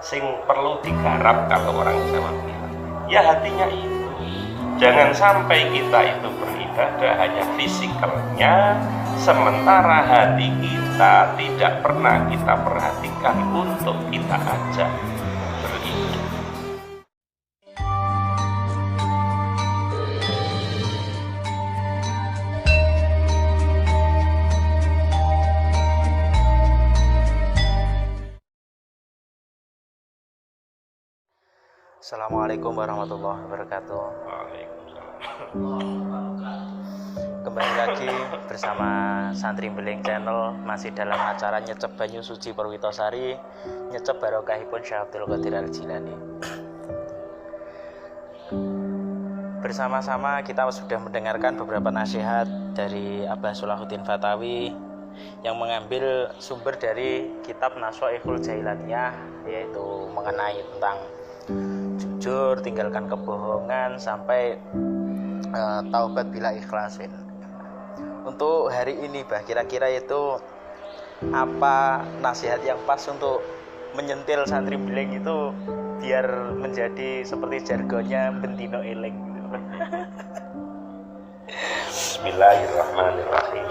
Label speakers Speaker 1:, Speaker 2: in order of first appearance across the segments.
Speaker 1: sing perlu digarap kalau orang Jawa bilang. Ya hatinya itu. Jangan sampai kita itu beribadah hanya fisikalnya, sementara hati kita tidak pernah kita perhatikan untuk kita ajak beribadah.
Speaker 2: Assalamualaikum warahmatullahi wabarakatuh.
Speaker 1: Waalaikumsalam.
Speaker 2: Kembali lagi bersama Santri Beling Channel, masih dalam acara Nyecep Banyu Suci Perwitosari, Nyecep Barokahipun Syekh Abdul Qadir Al-Jilani. Bersama-sama kita sudah mendengarkan beberapa nasihat dari Abah Sulahuddin Fatawi yang mengambil sumber dari kitab Nashoihul Jailaniyah, yaitu mengenai tentang jujur, tinggalkan kebohongan, sampai taubat bila ikhlasin. Untuk hari ini, Bah, kira-kira itu apa nasihat yang pas untuk menyentil santri beling itu biar menjadi seperti jargonnya bendino eling?
Speaker 1: Bismillahirrahmanirrahim.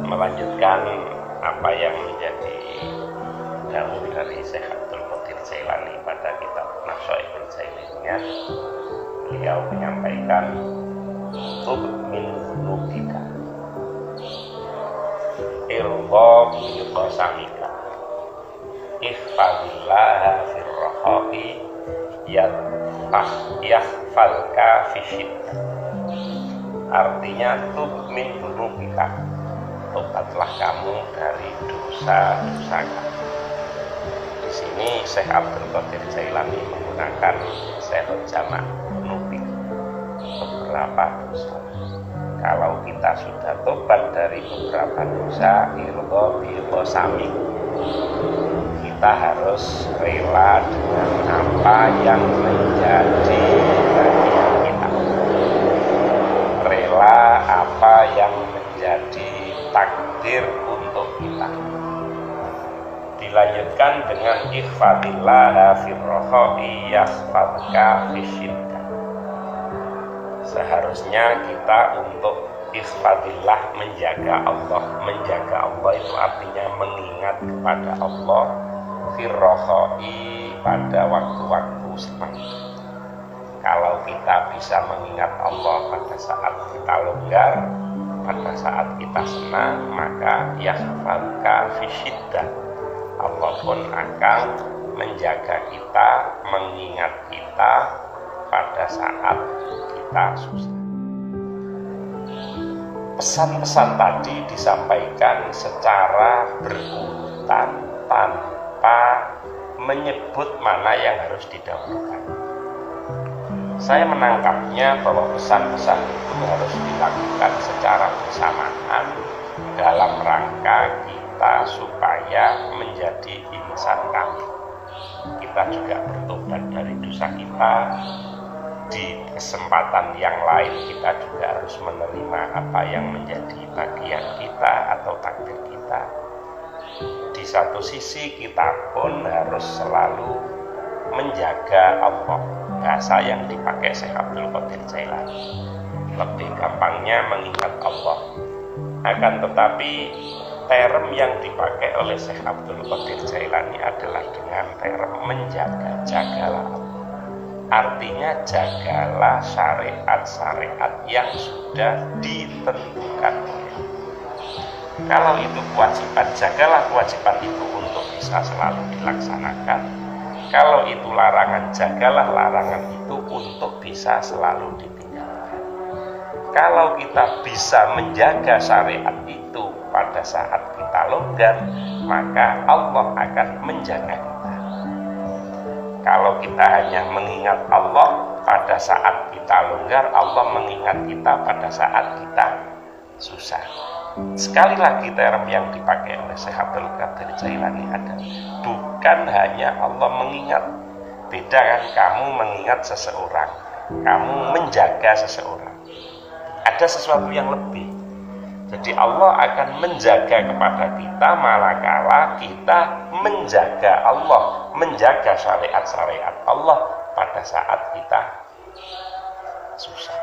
Speaker 1: Melanjutkan apa yang menjadi dawuh dari Syekh Abdul Qadir Jailani pada kitab Nashoihul Jailaniyah. Beliau menyampaikan, tub min dzunubika irda bi qasamika ihfazillaha firrakhai yahfalka fisyiddah. Artinya, tub min dzunubika, tobatlah kamu dari dosa-dosa kamu. Di sini Syekh Abdul Qadir Jailani menggunakan sehul jamak nubi, beberapa dosa. Kalau kita sudah tobat dari beberapa dosa, irdo bil sami, kita harus rela dengan apa yang menjadi bagian kita, rela apa yang menjadi takdir untuk kita. Dilanjutkan dengan ihfadillaha firrakhai yahfadka fisyiddah. Seharusnya kita untuk ihfadillah, menjaga Allah. Menjaga Allah itu artinya mengingat kepada Allah firrakhai, pada waktu-waktu senang. Kalau kita bisa mengingat Allah pada saat kita longgar, pada saat kita senang, maka yahfadka fisyiddah, Allah pun akan menjaga kita, mengingat kita pada saat kita susah. Pesan-pesan tadi disampaikan secara berurutan tanpa menyebut mana yang harus didahulukan. Saya menangkapnya bahwa pesan-pesan itu harus dilakukan secara bersamaan dalam rangka kita supaya menjadi insan kamil. Kita juga bertobat dari dosa kita. Di kesempatan yang lain kita juga harus menerima apa yang menjadi bagian kita atau takdir kita. Di satu sisi kita pun harus selalu menjaga Allah. Bahasa yang dipakai Syekh Abdul Qadir Jailani, lebih gampangnya mengingat Allah. Akan tetapi term yang dipakai oleh Syekh Abdul Qadir Jailani adalah dengan term menjaga, jagalah Allah. Artinya jagalah syariat-syariat yang sudah ditentukan. Kalau itu kewajiban, jagalah kewajiban itu untuk bisa selalu dilaksanakan. Kalau itu larangan, jagalah larangan itu untuk bisa selalu ditinggalkan. Kalau kita bisa menjaga syariat itu pada saat kita longgar, maka Allah akan menjaga kita. Kalau kita hanya mengingat Allah pada saat kita longgar, Allah mengingat kita pada saat kita susah. Sekali lagi term yang dipakai oleh Syekh Abdul Qadir Jailani adalah bukan hanya Allah mengingat. Beda kan kamu mengingat seseorang, kamu menjaga seseorang. Ada sesuatu yang lebih. Jadi Allah akan menjaga kepada kita manakala kita menjaga Allah, menjaga syariat-syariat Allah pada saat kita susah.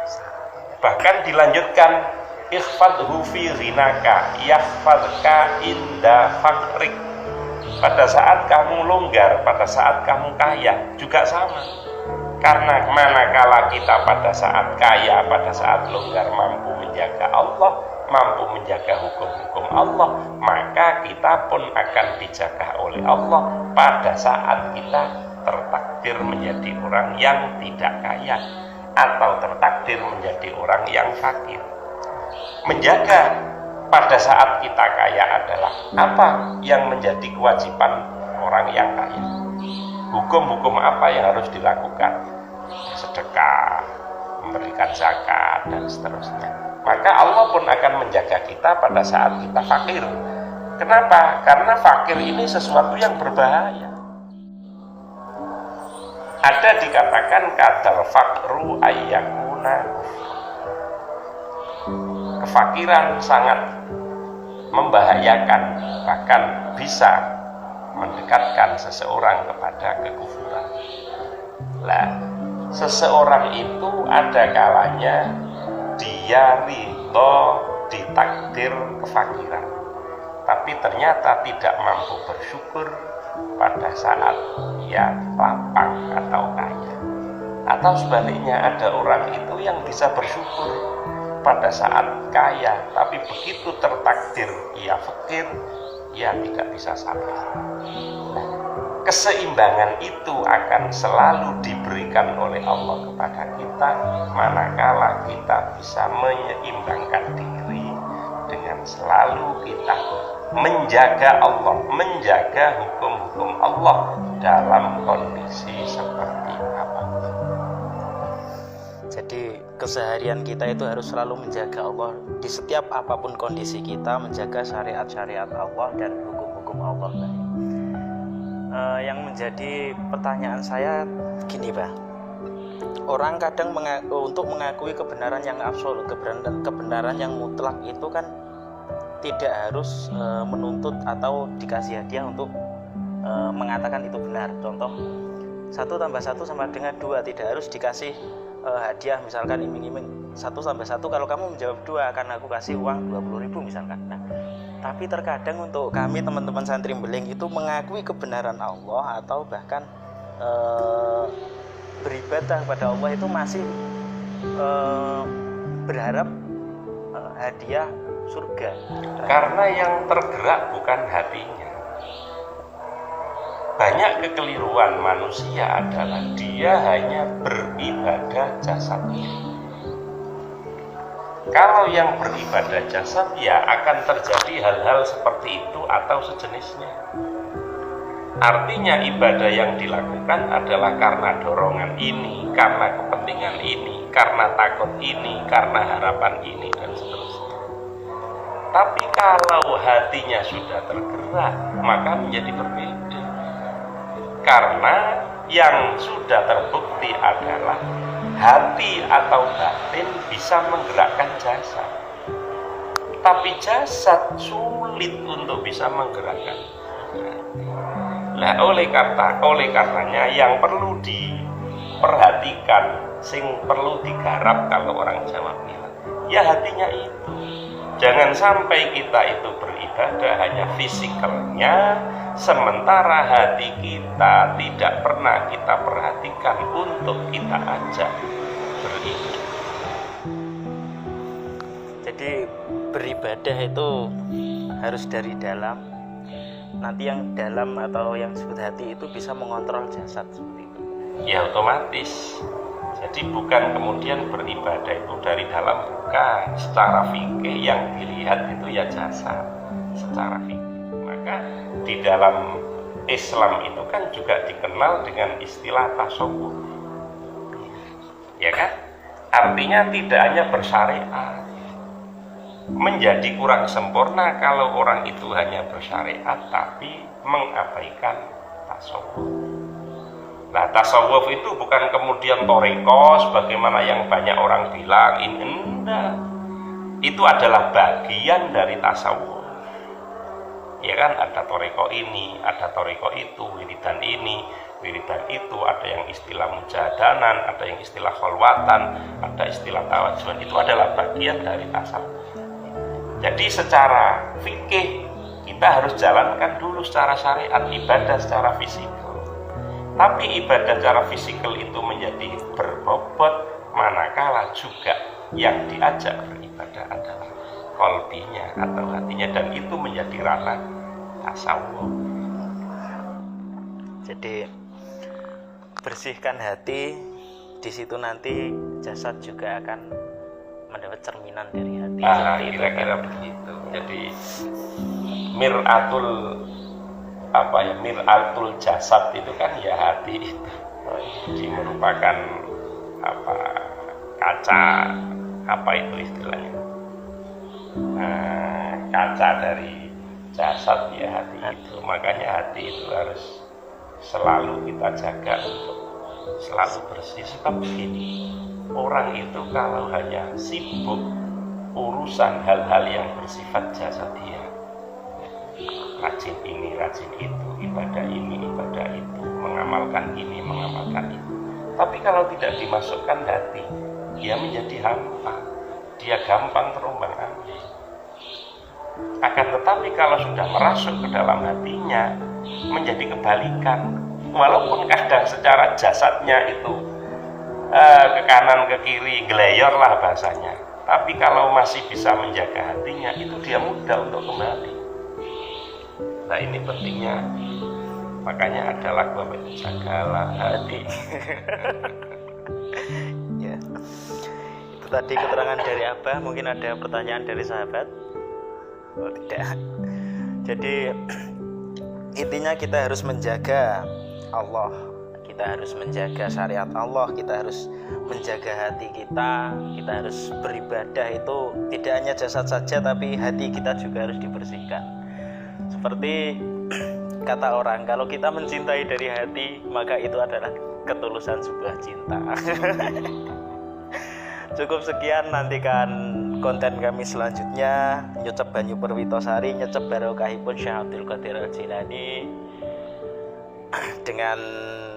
Speaker 1: Bahkan dilanjutkan, ikhfadhu fi ghinaka yahfadka inda fakrik. Pada saat kamu longgar, pada saat kamu kaya juga sama. Karena manakala kita pada saat kaya, pada saat longgar mampu menjaga Allah, mampu menjaga hukum-hukum Allah, maka kita pun akan dijaga oleh Allah pada saat kita tertakdir menjadi orang yang tidak kaya atau tertakdir menjadi orang yang fakir. Menjaga pada saat kita kaya adalah apa yang menjadi kewajiban orang yang kaya? Hukum-hukum apa yang harus dilakukan? Sedekah, memberikan zakat, dan seterusnya. Maka Allah pun akan menjaga kita pada saat kita fakir. Kenapa? Karena fakir ini sesuatu yang berbahaya. Ada dikatakan kadal fakru ayyakuna. Kefakiran sangat membahayakan, bahkan bisa mendekatkan seseorang kepada kekufuran. Lah, seseorang itu ada kalanya dia ridho ditakdir kefakiran, tapi ternyata tidak mampu bersyukur pada saat ia lapang atau kaya. Atau sebaliknya, ada orang itu yang bisa bersyukur pada saat kaya, tapi begitu tertakdir ia fakir, ia tidak bisa sabar. Keseimbangan itu akan selalu diberikan oleh Allah kepada kita manakala kita bisa menyeimbangkan diri dengan selalu kita menjaga Allah, menjaga hukum-hukum Allah dalam kondisi seperti apa.
Speaker 2: Jadi keseharian kita itu harus selalu menjaga Allah di setiap apapun kondisi kita, menjaga syariat-syariat Allah dan hukum-hukum Allah. Yang menjadi pertanyaan saya gini, Pak. Orang kadang untuk mengakui kebenaran yang absolut, kebenaran yang mutlak itu kan tidak harus menuntut atau dikasih hadiah untuk mengatakan itu benar. Contoh, 1 tambah 1 sama dengan 2, tidak harus dikasih hadiah, misalkan iming-iming 1 tambah 1, kalau kamu menjawab 2 akan aku kasih uang 20.000 misalkan. Nah, tapi terkadang untuk kami teman-teman santri beling itu mengakui kebenaran Allah atau bahkan beribadah pada Allah itu masih berharap hadiah surga.
Speaker 1: Karena yang tergerak bukan hatinya. Banyak kekeliruan manusia adalah dia hanya beribadah jasadnya. Kalau yang beribadah jasad, ya akan terjadi hal-hal seperti itu atau sejenisnya. Artinya ibadah yang dilakukan adalah karena dorongan ini, karena kepentingan ini, karena takut ini, karena harapan ini, dan seterusnya. Tapi kalau hatinya sudah tergerak, maka menjadi berbeda. Karena yang sudah terbukti adalah hati atau batin bisa menggerakkan jasad, tapi jasad sulit untuk bisa menggerakkan hati. Nah, oleh karenanya yang perlu diperhatikan, sing perlu digarap kalau orang Jawa bilang, ya hatinya itu. Jangan sampai kita itu beribadah hanya fisikalnya, sementara hati kita tidak pernah kita perhatikan untuk kita ajak beribadah.
Speaker 2: Jadi beribadah itu harus dari dalam. Nanti yang dalam atau yang disebut hati itu bisa mengontrol jasad seperti itu.
Speaker 1: Ya otomatis. Jadi bukan kemudian beribadah itu dari dalam, bukan. Secara fikih yang dilihat itu ya jasad, secara fikih. Maka di dalam Islam itu kan juga dikenal dengan istilah tasawuf, ya kan? Artinya tidak hanya bersyariat. Menjadi kurang sempurna kalau orang itu hanya bersyariat tapi mengabaikan tasawuf. Nah, tasawuf itu bukan kemudian toriko sebagaimana yang banyak orang bilang, enggak. itu adalah bagian dari tasawuf. Ya kan, ada toreko ini, ada toreko itu, wiridan ini, wiridan itu, ada yang istilah mujadanan, ada yang istilah kholwatan, ada istilah tawajuan. Itu adalah bagian dari tasawuf. Jadi secara fikih kita harus jalankan dulu secara syariat ibadah secara fisikal. Tapi ibadah secara fisikal itu menjadi berbobot manakala juga yang diajak beribadah adalah kolbinya atau hatinya, dan itu menjadi ranah tasawuf.
Speaker 2: Jadi bersihkan hati, di situ nanti jasad juga akan mendapat cerminan dari hati.
Speaker 1: Kira-kira begitu. Jadi miratul jasad itu kan ya hati itu. Jadi merupakan kaca, itu istilahnya, kaca dari jasad ya hati itu. Makanya hati itu harus selalu kita jaga untuk selalu bersih. Sebab begini, orang itu kalau hanya sibuk urusan hal-hal yang bersifat jasadiah, rajin ini, rajin itu, ibadah ini, ibadah itu, mengamalkan ini, mengamalkan itu, tapi kalau tidak dimasukkan hati, dia menjadi hampa, dia gampang terombang-ambing. Akan tetapi kalau sudah merasuk ke dalam hatinya, menjadi kebalikan. Walaupun kadang secara jasadnya itu ke kanan ke kiri geleyor lah bahasanya, tapi kalau masih bisa menjaga hatinya, itu dia mudah untuk kembali. Nah, ini pentingnya. Makanya ada lagu apa itu, jagalah hati.
Speaker 2: Ya, itu tadi keterangan dari Abah. Mungkin ada pertanyaan dari sahabat? Oh tidak. Jadi intinya kita harus menjaga Allah, kita harus menjaga syariat Allah, kita harus menjaga hati kita harus beribadah itu tidak hanya jasad saja, tapi hati kita juga harus dibersihkan. Seperti kata orang, kalau kita mencintai dari hati, maka itu adalah ketulusan sebuah cinta. Cukup sekian, nantikan konten kami selanjutnya. Nyucep Banyu Perwitosari, nyucep barokahipun Syekh Abdul Qadir Al-Jilani, dengan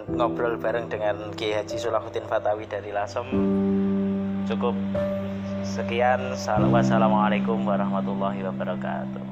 Speaker 2: ngobrol bareng dengan Kiai Haji Sulahuddin Fatawi dari Lasem. Cukup sekian. Wassalamualaikum warahmatullahi wabarakatuh.